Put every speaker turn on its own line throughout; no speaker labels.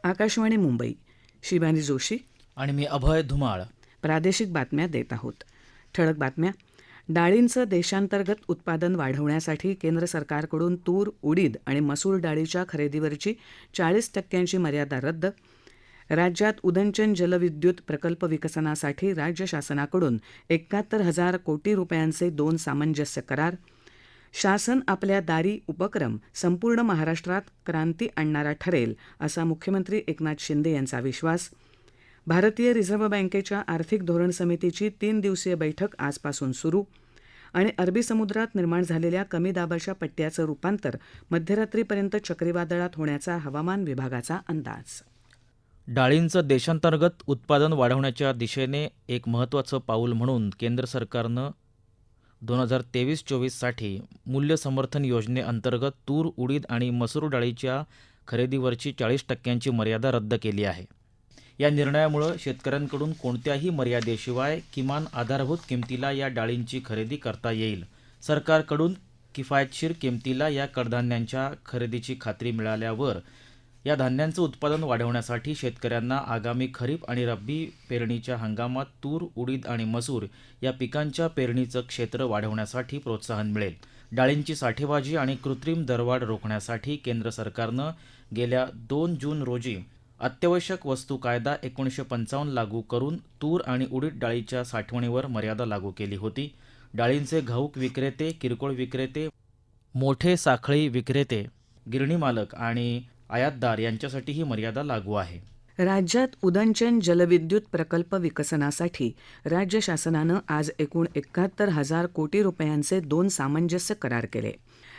आकाशवाणी मुंबई. शिवानी जोशी
आणि मी अभय धुमाळ.
प्रादेशिक बातम्या देत आहोत. ठळक बातम्या. डाळींचं देशांतर्गत उत्पादन वाढवण्यासाठी केंद्र सरकारकडून तूर, उडीद आणि मसूर डाळीच्या खरेदीवरची 40% मर्यादा रद्द. राज्यात उदंचन जलविद्युत प्रकल्प विकसनासाठी राज्य शासनाकडून 71,000 कोटी रुपयांचे 2 सामंजस्य करार. शासन आपल्या दारी उपक्रम संपूर्ण महाराष्ट्रात क्रांती आणणारा ठरेल, असा मुख्यमंत्री एकनाथ शिंदे यांचा विश्वास. भारतीय रिझर्व्ह बँकेच्या आर्थिक धोरण समितीची 3 दिवसीय बैठक आजपासून सुरू. आणि अरबी समुद्रात निर्माण झालेल्या कमी दाबाच्या पट्ट्याचं रूपांतर मध्यरात्रीपर्यंत चक्रीवादळात होण्याचा हवामान विभागाचा अंदाज.
डाळींचं देशांतर्गत उत्पादन वाढवण्याच्या दिशेने एक महत्त्वाचं पाऊल म्हणून केंद्र सरकारनं 2023-24साठी मूल्य समर्थन योजनेअंतर्गत तूर, उडीद आणि मसूर डाळीच्या खरेदीवरची 40% मर्यादा रद्द केली आहे. या निर्णयामुळे शेतकऱ्यांकडून कोणत्याही मर्यादेशिवाय किमान आधारभूत किमतीला या डाळींची खरेदी करता येईल. सरकारकडून किफायतशीर किमतीला या कडधान्यांच्या खरेदीची खात्री मिळाल्यावर या धान्यांचं उत्पादन वाढवण्यासाठी शेतकऱ्यांना आगामी खरीप आणि रब्बी पेरणीच्या हंगामात तूर, उडीद आणि मसूर या पिकांच्या पेरणीचं क्षेत्र वाढवण्यासाठी प्रोत्साहन मिळेल. डाळींची साठेबाजी आणि कृत्रिम दरवाढ रोखण्यासाठी केंद्र सरकारनं गेल्या 2 जून रोजी अत्यावश्यक वस्तू कायदा 1955 लागू करून तूर आणि उडीद डाळीच्या साठवणीवर मर्यादा लागू केली होती. डाळींचे घाऊक विक्रेते, किरकोळ विक्रेते, मोठे साखळी विक्रेते, गिरणी मालक आणि आयातदार यांच्यासाठी ही मर्यादा लागू आहे.
राज्यात उदंचन जलविद्युत प्रकल्प विकसनासाठी राज्य शासनानं आज एकूण 71,000 कोटी रुपयांचे 2 सामंजस्य करार केले.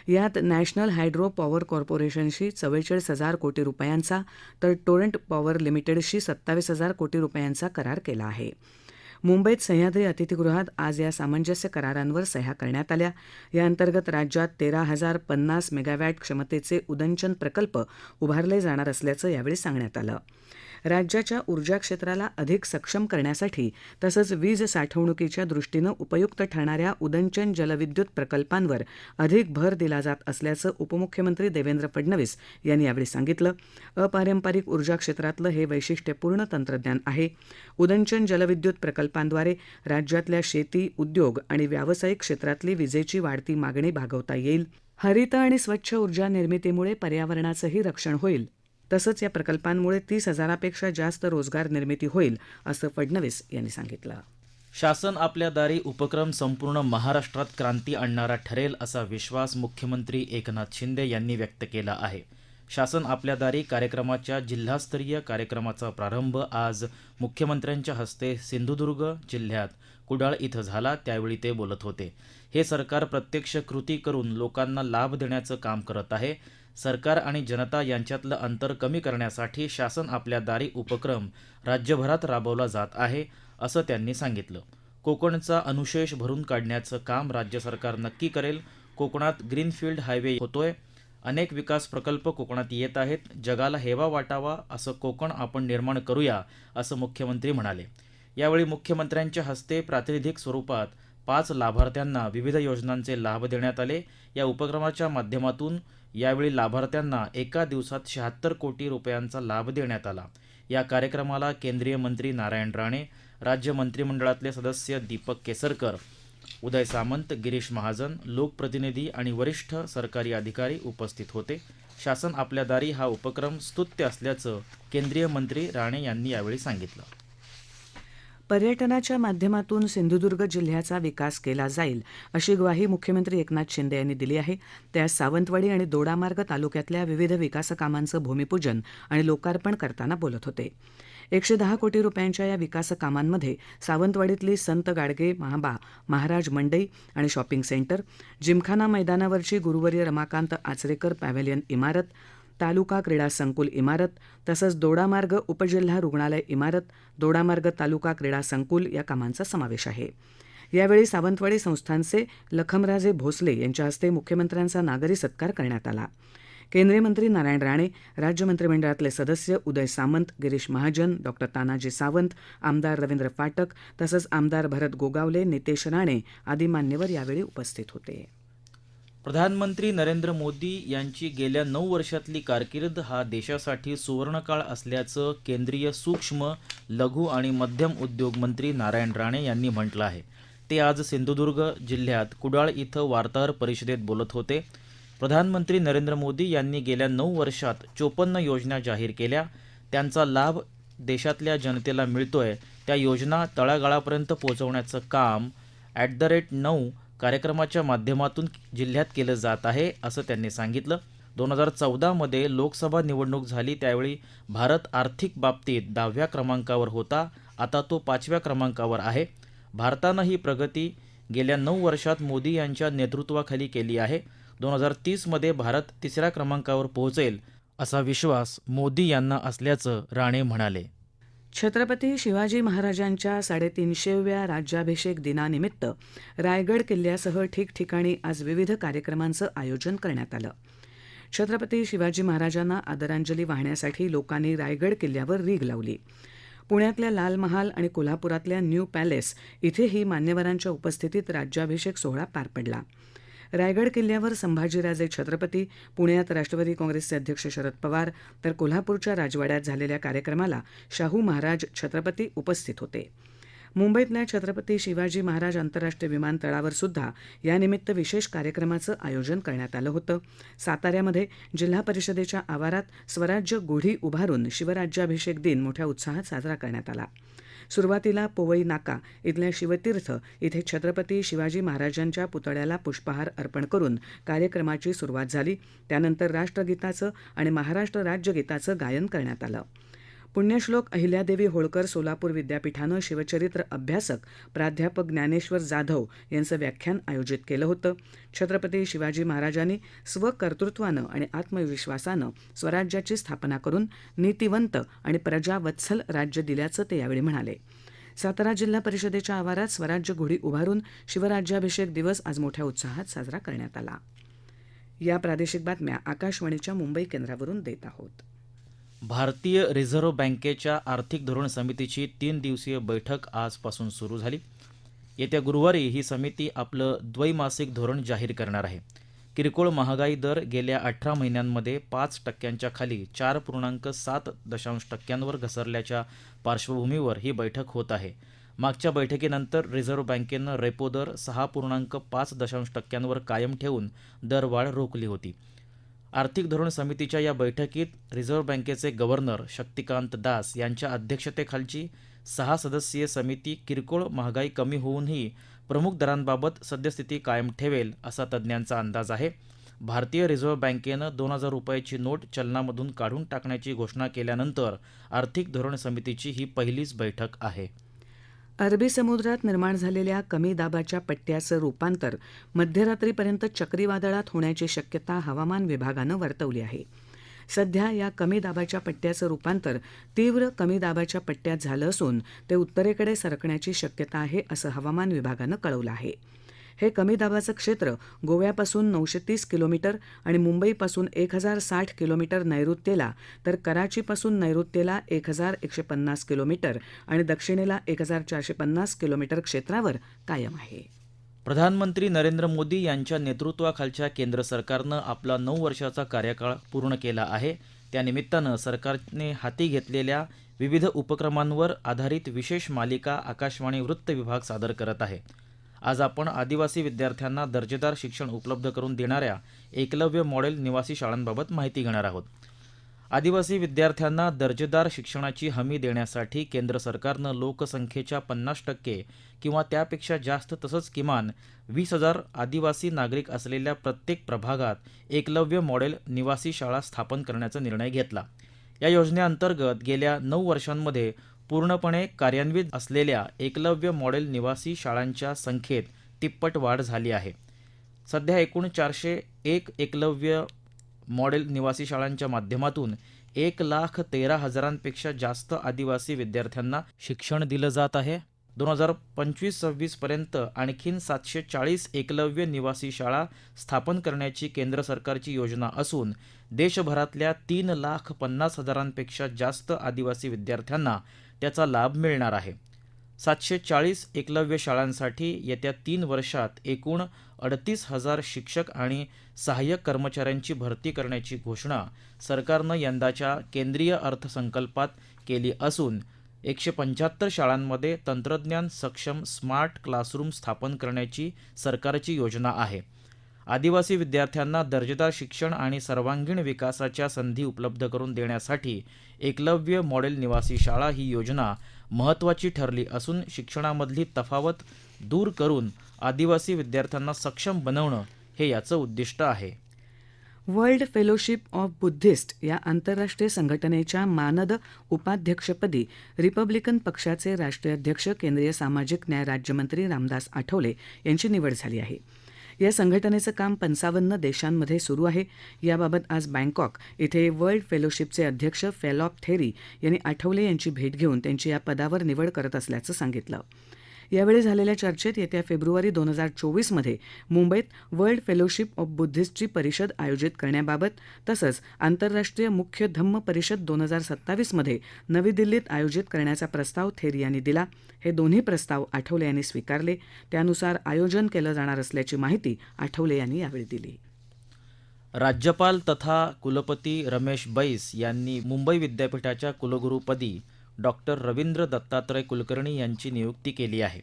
यात नॅशनल हायड्रो पॉवर कॉर्पोरेशनशी 44,000 कोटी रुपयांचा तर टोरंट पॉवर लिमिटेडशी 27,000 कोटी रुपयांचा करार केला आहे. मुंबईत सह्याद्री अतिथीगृहात आज या सामंजस्य करारांवर सह्या करण्यात आल्या. याअंतर्गत राज्यात 13,050 मेगावॅट क्षमतेचे उदंचन प्रकल्प उभारले जाणार असल्याचं यावेळी सांगण्यात आलं. राज्याच्या ऊर्जा क्षेत्राला अधिक सक्षम करण्यासाठी तसंच वीज साठवणुकीच्या दृष्टीनं उपयुक्त ठरणाऱ्या उदंचन जलविद्युत प्रकल्पांवर अधिक भर दिला जात असल्याचं उपमुख्यमंत्री देवेंद्र फडणवीस यांनी यावेळी सांगितलं. अपारंपरिक ऊर्जा क्षेत्रातलं हे वैशिष्ट्यपूर्ण तंत्रज्ञान आहे. उदंचन जलविद्युत प्रकल्पांद्वारे राज्यातल्या शेती, उद्योग आणि व्यावसायिक क्षेत्रातली विजेची वाढती मागणी भागवता येईल. हरित आणि स्वच्छ ऊर्जा निर्मितीमुळे पर्यावरणाचंही रक्षण होईल. तसंच या प्रकल्पांमुळे 30,000पेक्षा जास्त रोजगार निर्मिती होईल, असं फडणवीस यांनी सांगितलं.
शासन आपल्या दारी उपक्रम संपूर्ण महाराष्ट्रात क्रांती आणणारा ठरेल, असा विश्वास मुख्यमंत्री एकनाथ शिंदे यांनी व्यक्त केला आहे. शासन आपल्या दारी कार्यक्रमाच्या जिल्हास्तरीय कार्यक्रमाचा प्रारंभ आज मुख्यमंत्र्यांच्या हस्ते सिंधुदुर्ग जिल्ह्यात कुडाळ इथं झाला. त्यावेळी ते बोलत होते. हे सरकार प्रत्यक्ष कृती करून लोकांना लाभ देण्याचं काम करत आहे. सरकार आणि जनता यांच्यातलं अंतर कमी करण्यासाठी शासन आपल्या दारी उपक्रम राज्यभरात राबवला जात आहे, असं त्यांनी सांगितलं. कोकणचा अनुशेष भरून काढण्याचं काम राज्य सरकार नक्की करेल. कोकणात ग्रीनफील्ड हायवे होतोय. अनेक विकास प्रकल्प कोकणात येत आहेत. जगाला हेवा वाटावा असं कोकण आपण निर्माण करूया, असं मुख्यमंत्री म्हणाले. यावेळी मुख्यमंत्र्यांच्या हस्ते प्रातिनिधिक स्वरूपात 5 लाभार्थ्यांना विविध योजनांचे लाभ देण्यात आले. या उपक्रमाच्या माध्यमातून यावेळी लाभार्थ्यांना एका दिवसात 76 कोटी रुपयांचा लाभ देण्यात आला. या कार्यक्रमाला केंद्रीय मंत्री नारायण राणे, राज्य मंत्रिमंडळातले सदस्य दीपक केसरकर, उदय सामंत, गिरीश महाजन, लोकप्रतिनिधी आणि वरिष्ठ सरकारी अधिकारी उपस्थित होते. शासन आपल्या दारी हा उपक्रम स्तुत्य असल्याचं केंद्रीय मंत्री राणे यांनी यावेळी सांगितलं.
पर्यटनाच्या माध्यमातून सिंधुदुर्ग जिल्ह्याचा विकास केला जाईल, अशी ग्वाही मुख्यमंत्री एकनाथ शिंदे यांनी दिली आहे. ते आज सावंतवाडी आणि दोडामार्ग तालुक्यातल्या विविध विकासकामांचं भूमिपूजन आणि लोकार्पण करताना बोलत होते. 110 कोटी रुपयांच्या या विकास कामांमध्ये सावंतवाडीतली संत गाडगे महाबा महाराज मंडई आणि शॉपिंग सेंटर, जिमखाना मैदानावरची गुरुवर्य रमाकांत आचरेकर पॅव्हेलियन इमारत, तालुका क्रीडा संकुल इमारत, तसंच दोडामार्ग उपजिल्हा रुग्णालय इमारत, दोडामार्ग तालुका क्रीडा संकुल या कामांचा समावेश आहे. यावेळी सावंतवाडी संस्थानचे लखमराजे भोसले यांच्या हस्ते मुख्यमंत्र्यांचा नागरी सत्कार करण्यात आला. केंद्रीय मंत्री नारायण राणे, राज्य मंत्रिमंडळातले सदस्य उदय सामंत, गिरीश महाजन, डॉ तानाजी सावंत, आमदार रवींद्र फाटक तसंच आमदार भरत गोगावले, नितेश राणे आदी मान्यवर यावेळी उपस्थित होते.
प्रधानमंत्री नरेंद्र मोदी यांची गेल्या 9 वर्षातली कारकीर्द हा देशासाठी सुवर्णकाळ असल्याचं केंद्रीय सूक्ष्म, लघु आणि मध्यम उद्योग मंत्री नारायण राणे यांनी म्हटलं आहे. ते आज सिंधुदुर्ग जिल्ह्यात कुडाळ इथं वार्ताहर परिषदेत बोलत होते. प्रधानमंत्री नरेंद्र मोदी यांनी गेल्या 9 वर्षात 54 योजना जाहीर केल्या. त्यांचा लाभ देशातल्या जनतेला मिळतोय. त्या योजना तळागाळापर्यंत पोहोचवण्याचं काम @9 कार्यक्रमाच्या माध्यमातून जिल्ह्यात केलं जात आहे, असं त्यांनी सांगितलं. 2014 मध्ये लोकसभा निवडणूक झाली त्यावेळी भारत आर्थिक बाबतीत 10व्या क्रमांकावर होता. आता तो 5व्या क्रमांकावर आहे. भारतानं ही प्रगती गेल्या 9 वर्षात मोदी यांच्या नेतृत्वाखाली केली आहे. 2030 मध्ये भारत 3ऱ्या क्रमांकावर पोहोचेल असा विश्वास मोदी यांना असल्याचं राणे म्हणाले.
छत्रपती शिवाजी महाराजांच्या 350व्या राज्याभिषेक दिनानिमित्त रायगड किल्ल्यासह ठिकठिकाणी आज विविध कार्यक्रमांचं आयोजन करण्यात आलं. छत्रपती शिवाजी महाराजांना आदरांजली वाहण्यासाठी लोकांनी रायगड किल्ल्यावर रीघ लावली. पुण्यातल्या लाल महाल आणि कोल्हापुरातल्या न्यू पॅलेस इथेही मान्यवरांच्या उपस्थितीत राज्याभिषेक सोहळा पार पडला. रायगड किल्ल्यावर संभाजीराजे छत्रपती, पुण्यात राष्ट्रवादी काँग्रेसचे अध्यक्ष शरद पवार, तर कोल्हापूरच्या राजवाड्यात झालेल्या कार्यक्रमाला शाहू महाराज छत्रपती उपस्थित होते. मुंबईतल्या छत्रपती शिवाजी महाराज आंतरराष्ट्रीय विमानतळावर सुद्धा यानिमित्त विशेष कार्यक्रमाचं आयोजन करण्यात आलं होतं. साताऱ्यामध्ये जिल्हा परिषदेच्या आवारात स्वराज्य गुढी उभारून शिवराज्याभिषेक दिन मोठ्या उत्साहात साजरा करण्यात आला. सुरुवातीला पोवई नाका इथल्या शिवतीर्थ इथे छत्रपती शिवाजी महाराजांच्या पुतळ्याला पुष्पहार अर्पण करून कार्यक्रमाची सुरुवात झाली. त्यानंतर राष्ट्रगीताचं आणि महाराष्ट्र राज्यगीताचं गायन करण्यात आलं. पुण्यश्लोक अहिल्यादेवी होळकर सोलापूर विद्यापीठानं शिवचरित्र अभ्यासक प्राध्यापक ज्ञानेश्वर जाधव यांचं व्याख्यान आयोजित केलं होतं. छत्रपती शिवाजी महाराजांनी स्वकर्तृत्वानं आणि आत्मविश्वासानं स्वराज्याची स्थापना करून नीतिवंत आणि प्रजावत्सल राज्य दिल्याचं ते यावेळी म्हणाले. सातारा जिल्हा परिषदेच्या आवारात स्वराज्य गुढी उभारून शिवराज्याभिषेक दिवस आज मोठ्या उत्साहात साजरा करण्यात आला. या प्रादेशिक बातम्या आकाशवाणीच्या मुंबई केंद्रावरून देत आहोत.
भारतीय रिझर्व्ह बँकेच्या आर्थिक धोरण समितीची 3 दिवसीय बैठक आजपासून सुरू झाली. येत्या गुरुवारी ही समिती आपलं द्वैमासिक धोरण जाहीर करणार आहे. किरकोळ महागाई दर गेल्या 18 महिन्यांमध्ये 5% खाली 4.7% घसरल्याच्या पार्श्वभूमीवर ही बैठक होत आहे. मागच्या बैठकीनंतर रिझर्व्ह बँकेनं रेपो दर 6.5% कायम ठेवून दरवाढ रोखली होती. आर्थिक धोरण समितीच्या या बैठकीत रिझर्व्ह बँकेचे गव्हर्नर शक्तिकांत दास यांच्या अध्यक्षतेखालची 6 सदस्यीय समिती किरकोळ महागाई कमी होऊनही प्रमुख दरांबाबत सद्यस्थिती कायम ठेवेल असा तज्ज्ञांचा अंदाज आहे. भारतीय रिझर्व्ह बँकेनं 2000 रुपयाची नोट चलनामधून काढून टाकण्याची घोषणा केल्यानंतर आर्थिक धोरण समितीची ही पहिलीच बैठक आहे.
अरबी समुद्रात निर्माण झालेल्या कमी दाबाच्या पट्ट्याचं रूपांतर मध्यरात्रीपर्यंत चक्रीवादळात होण्याची शक्यता हवामान विभागानं वर्तवली आहे. सध्या या कमी दाबाच्या पट्ट्याचं रूपांतर तीव्र कमी दाबाच्या पट्ट्यात झालं असून ते उत्तरेकडे सरकण्याची शक्यता आहे असं हवामान विभागानं कळवलं आहे. हे कमी दाबाचं क्षेत्र गोव्यापासून 930 किलोमीटर आणि मुंबईपासून 1060 किलोमीटर नैऋत्येला तर कराचीपासून नैऋत्येला 1150 किलोमीटर आणि दक्षिणेला 1450 किलोमीटर क्षेत्रावर कायम आहे.
प्रधानमंत्री नरेंद्र मोदी यांच्या नेतृत्वाखालच्या केंद्र सरकारनं आपला 9 वर्षाचा कार्यकाळ पूर्ण केला आहे. त्यानिमित्तानं सरकारने हाती घेतलेल्या विविध उपक्रमांवर आधारित विशेष मालिका आकाशवाणी वृत्त विभाग सादर करत आहे. आज आपण आदिवासी विद्यार्थ्यांना दर्जेदार शिक्षण उपलब्ध करून देणाऱ्या एकलव्य मॉडेल निवासी शाळांबाबत माहिती घेणार आहोत. आदिवासी विद्यार्थ्यांना दर्जेदार शिक्षणाची हमी देण्यासाठी केंद्र सरकारनं लोकसंख्येच्या 50% किंवा त्यापेक्षा जास्त तसंच किमान 20,000 आदिवासी नागरिक असलेल्या प्रत्येक प्रभागात एकलव्य मॉडेल निवासी शाळा स्थापन करण्याचा निर्णय घेतला. या योजनेअंतर्गत गेल्या 9 वर्षांमध्ये पूर्णपणे कार्यान्वित असलेल्या एकलव्य मॉडेल निवासी शाळांच्या संख्येत तिप्पट वाढ झाली आहे. सध्या एकूण 401 एकलव्य मॉडेल निवासी शाळांच्या माध्यमातून 1,13,000पेक्षा जास्त आदिवासी विद्यार्थ्यांना शिक्षण दिलं जात आहे. 2025-26 पर्यंत आणखीन 740 एकलव्य निवासी शाळा स्थापन करण्याची केंद्र सरकारची योजना असून देशभरातल्या 3,50,000पेक्षा जास्त आदिवासी विद्यार्थ्यांना त्याचा लाभ मिळणार आहे. 740 एकलव्य शाळांसाठी येत्या 3 वर्षात एकूण 38,000 शिक्षक आणि सहाय्यक कर्मचाऱ्यांची भरती करण्याची घोषणा सरकारनं यंदाच्या केंद्रीय अर्थसंकल्पात केली असून 175 शाळांमध्ये तंत्रज्ञान सक्षम स्मार्ट क्लासरूम स्थापन करण्याची सरकारची योजना आहे. आदिवासी विद्यार्थ्यांना दर्जेदार शिक्षण आणि सर्वांगीण विकासाच्या संधी उपलब्ध करून देण्यासाठी एकलव्य मॉडेल निवासी शाळा ही योजना महत्त्वाची ठरली असून शिक्षणामधली तफावत दूर करून आदिवासी विद्यार्थ्यांना सक्षम बनवणं हे याचं उद्दिष्ट आहे.
वर्ल्ड फेलोशिप ऑफ बुद्धिस्ट या आंतरराष्ट्रीय संघटनेच्या मानद उपाध्यक्षपदी रिपब्लिकन पक्षाचे राष्ट्रीय अध्यक्ष केंद्रीय सामाजिक न्याय राज्यमंत्री रामदास आठवले यांची निवड झाली आहे. या संघटनेचं काम 55 देशांमध्ये सुरू आहे. याबाबत आज बँकॉक इथे वर्ल्ड फेलोशिपचे अध्यक्ष फॅलॉप थेरी यांनी आठवले यांची भेट घेऊन त्यांची या पदावर निवड करत असल्याचं सांगितलं. यावेळी झालेल्या चर्चेत येत्या फेब्रुवारी 2024मध्ये मुंबईत वर्ल्ड फेलोशिप ऑफ बुद्धिस्टची परिषद आयोजित करण्याबाबत तसंच आंतरराष्ट्रीय मुख्य धम्म परिषद 2027मध्ये नवी दिल्लीत आयोजित करण्याचा प्रस्ताव थेरी यांनी दिला. हे दोन्ही प्रस्ताव आठवले यांनी स्वीकारले. त्यानुसार आयोजन केलं जाणार असल्याची माहिती आठवले यांनी यावेळी दिली.
राज्यपाल तथा कुलपती रमेश बैस यांनी मुंबई विद्यापीठाच्या कुलगुरूपदी डॉक्टर रवींद्र दत्तात्रय कुलकर्णी यांची नियुक्ती केली आहे.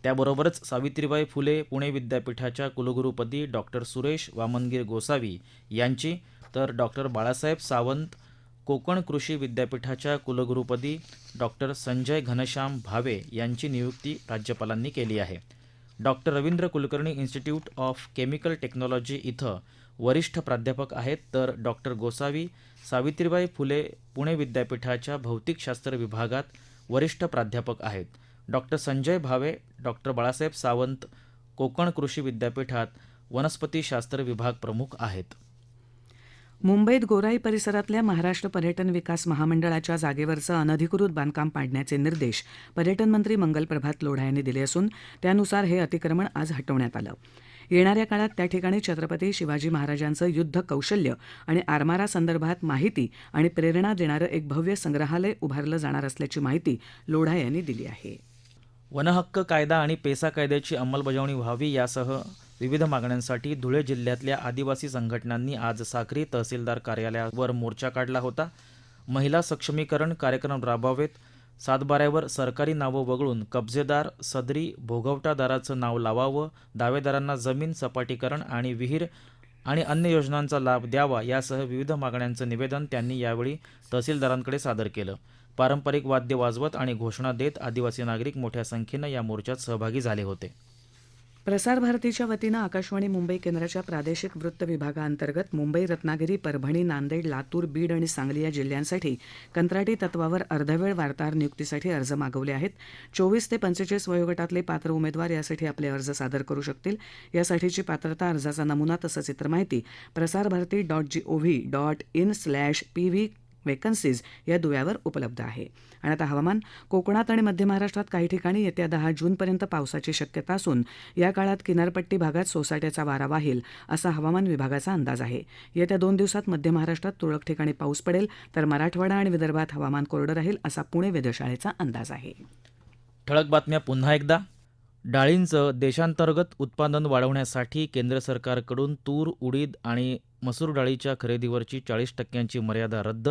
त्याबरोबरच सावित्रीबाई फुले पुणे विद्यापीठाच्या कुलगुरूपदी डॉक्टर सुरेश वामनगीर गोसावी यांची तर डॉक्टर बाळासाहेब सावंत कोकण कृषी विद्यापीठाच्या कुलगुरूपदी डॉक्टर संजय घनश्याम भावे यांची नियुक्ती राज्यपालांनी केली आहे. Doctor Ravindra Kulkarni institute of chemical technology इथं वरिष्ठ प्राध्यापक आहेत तर डॉक्टर गोसावी सावित्रीबाई फुले पुणे विद्यापीठाच्या भौतिकशास्त्र विभागात वरिष्ठ प्राध्यापक आहेत. डॉक्टर संजय भावे डॉक्टर बाळासाहेब सावंत कोकण कृषी विद्यापीठात वनस्पतीशास्त्र विभाग प्रमुख आहेत.
मुंबईत गोराई परिसरातल्या महाराष्ट्र पर्यटन विकास महामंडळाच्या जागेवरचं अनधिकृत बांधकाम पाडण्याचे निर्देश पर्यटन मंत्री मंगल प्रभात लोढा यांनी दिले असून त्यानुसार हे अतिक्रमण आज हटवण्यात आलं. येणाऱ्या काळात त्या ठिकाणी छत्रपती शिवाजी महाराजांचं युद्ध कौशल्य आणि आरमारासंदर्भात माहिती आणि प्रेरणा देणारं एक भव्य संग्रहालय उभारलं जाणार असल्याची माहिती लोढा यांनी दिली आहे.
वनहक्क कायदा आणि पेसा कायद्याची अंमलबजावणी व्हावी यासह विविध मागण्यांसाठी धुळे जिल्ह्यातल्या आदिवासी संघटनांनी आज साक्री तहसीलदार कार्यालयावर मोर्चा काढला होता. महिला सक्षमीकरण कार्यक्रम राबवावेत, सातबाऱ्यावर सरकारी नावं वगळून कब्जेदार सदरी भोगवटादाराचं नाव लावावं, दावेदारांना जमीन सपाटीकरण आणि विहीर आणि अन्य योजनांचा लाभ द्यावा यासह विविध मागण्यांचं निवेदन त्यांनी यावेळी तहसीलदारांकडे सादर केलं. पारंपरिक वाद्य वाजवत आणि घोषणा देत आदिवासी नागरिक मोठ्या संख्येनं या मोर्चात सहभागी झाले होते.
प्रसारभारतीच्या वतीनं आकाशवाणी मुंबई केंद्राच्या प्रादेशिक वृत्त विभागाअंतर्गत मुंबई, रत्नागिरी, परभणी, नांदेड, लातूर, बीड आणि सांगली या जिल्ह्यांसाठी कंत्राटी तत्वावर अर्धवेळ वार्ताहर नियुक्तीसाठी अर्ज मागवले आहेत. 24 ते 45 वयोगटातले पात्र उमेदवार यासाठी आपले अर्ज सादर करू शकतील. यासाठीची पात्रता, अर्जाचा नमुना तसंच इतर माहिती prasarbharati.gov.in/pv वेकन्सीज या दुव्यावर उपलब्ध आहे. आणि आता हवामान. कोकणात आणि मध्य महाराष्ट्रात काही ठिकाणी येत्या 10 जूनपर्यंत पावसाची शक्यता असून या काळात किनारपट्टी भागात सोसाट्याचा वारा वाहेल असा हवामान विभागाचा अंदाज आहे. येत्या 2 दिवसात मध्य महाराष्ट्रात तुरळक ठिकाणी पाऊस पडेल तर मराठवाडा आणि विदर्भात हवामान कोरडं राहील असा पुणे वेधशाळेचा अंदाज आहे.
ठळक बातम्या पुन्हा एकदा. डाळींचं देशांतर्गत उत्पादन वाढवण्यासाठी केंद्र सरकारकडून तूर, उडीद आणि मसूर डाळीच्या खरेदीवरची 40% मर्यादा रद्द.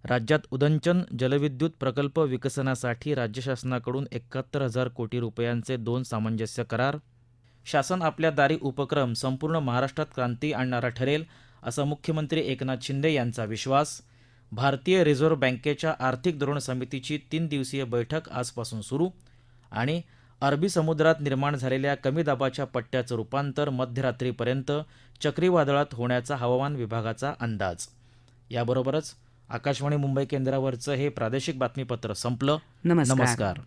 राज्यात उदंचन जलविद्युत प्रकल्प विकसनासाठी राज्य शासनाकडून 71,000 कोटी रुपयांचे 2 सामंजस्य करार. शासन आपल्या दारी उपक्रम संपूर्ण महाराष्ट्रात क्रांती आणणारा ठरेल असा मुख्यमंत्री एकनाथ शिंदे यांचा विश्वास. भारतीय रिझर्व्ह बँकेच्या आर्थिक धोरण समितीची 3 दिवसीय बैठक आजपासून सुरू. आणि अरबी समुद्रात निर्माण झालेल्या कमी दाबाच्या पट्ट्याचं रूपांतर मध्यरात्रीपर्यंत चक्रीवादळात होण्याचा हवामान विभागाचा अंदाज. याबरोबरच आकाशवाणी मुंबई केंद्रावरचं हे प्रादेशिक बातमीपत्र संपलं. नमस्कार.